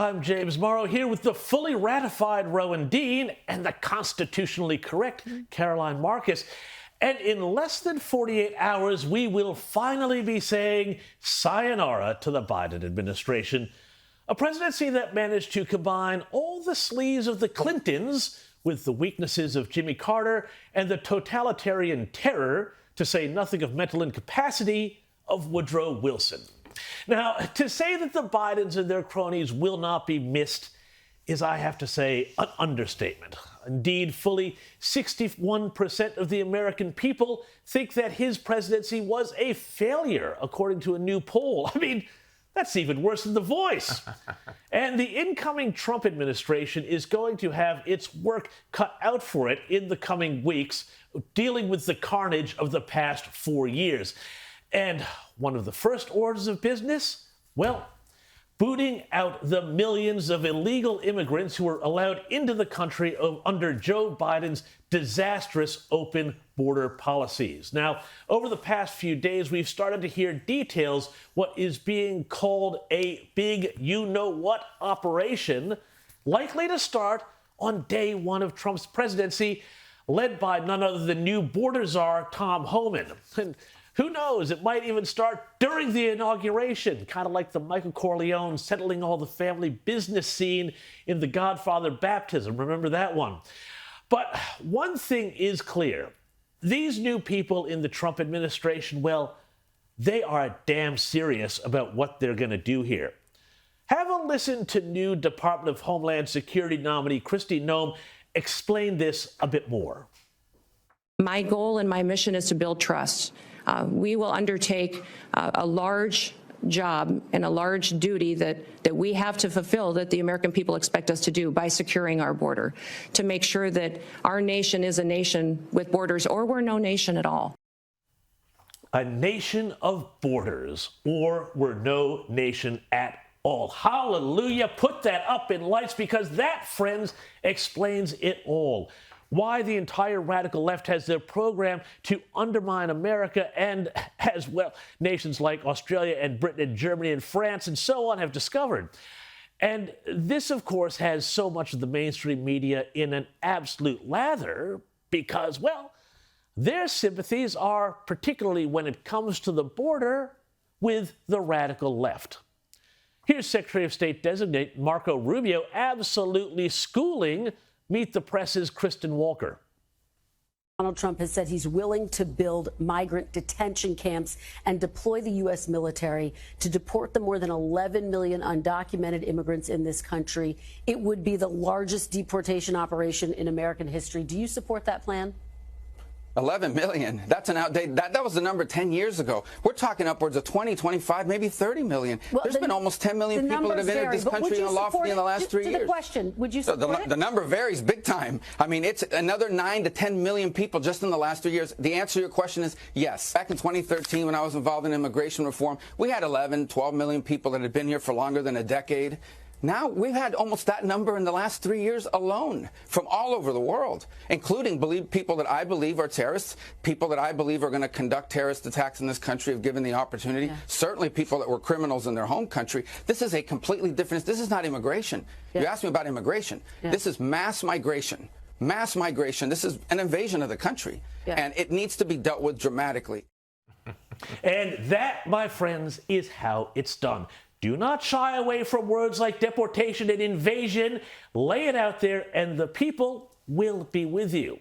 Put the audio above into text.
I'm James Morrow here with the fully ratified Rowan Dean and the constitutionally correct Caroline Marcus. And in less than 48 hours, we will finally be saying sayonara to the Biden administration. A presidency that managed to combine all the sleaze of the Clintons with the weaknesses of Jimmy Carter and the totalitarian terror, to say nothing of mental incapacity, of Woodrow Wilson. Now, to say that the Bidens and their cronies will not be missed is, I have to say, an understatement. Indeed, fully 61% of the American people think that his presidency was a failure, according to a new poll. I mean, that's even worse than The Voice. And the incoming Trump administration is going to have its work cut out for it in the coming weeks, dealing with the carnage of the past 4 years. And one of the first orders of business? Well, booting out the millions of illegal immigrants who were allowed into the country under Joe Biden's disastrous open border policies. Now, over the past few days, we've started to hear details what is being called a big you-know-what operation, likely to start on day one of Trump's presidency, led by none other than new border czar Tom Homan. And who knows, it might even start during the inauguration, kind of like the Michael Corleone settling all the family business scene in The Godfather Baptism. Remember that one? But one thing is clear. These new people in the Trump administration, well, they are damn serious about what they're going to do here. Have a listen to new Department of Homeland Security nominee Kristi Noem explain this a bit more. My goal and my mission is to build trust. We will undertake a large job and a large duty that we have to fulfill, that the American people expect us to do, by securing our border, to make sure that our nation is a nation with borders, or we're no nation at all. A nation of borders, or we're no nation at all. Hallelujah. Put that up in lights, because that, friends, explains it all. Why the entire radical left has their program to undermine America, and as well, nations like Australia and Britain and Germany and France and so on have discovered. And this, of course, has so much of the mainstream media in an absolute lather because, well, their sympathies are, particularly when it comes to the border, with the radical left. Here's Secretary of State designate Marco Rubio absolutely schooling Meet the Press's Kristen Walker. Donald Trump has said he's willing to build migrant detention camps and deploy the U.S. military to deport the more than 11 million undocumented immigrants in this country. It would be the largest deportation operation in American history. Do you support that plan? 11 million. That's an outdated. That was the number 10 years ago. We're talking upwards of 20, 25, maybe 30 million. Well, there's been almost 10 million people that have entered this country unlawfully in the last 3 years. To the question, would you support it? The number varies big time. I mean, it's another 9 to 10 million people just in the last 3 years. The answer to your question is yes. Back in 2013, when I was involved in immigration reform, we had 11, 12 million people that had been here for longer than a decade. Now we've had almost that number in the last 3 years alone from all over the world, including people that I believe are terrorists, people that I believe are going to conduct terrorist attacks in this country if given the opportunity, certainly people that were criminals in their home country. This is a completely different, this is not immigration. You asked me about immigration. This is mass migration. Mass migration. This is an invasion of the country, and it needs to be dealt with dramatically. And that, my friends, is how it's done. Do not shy away from words like deportation and invasion. Lay it out there, and the people will be with you.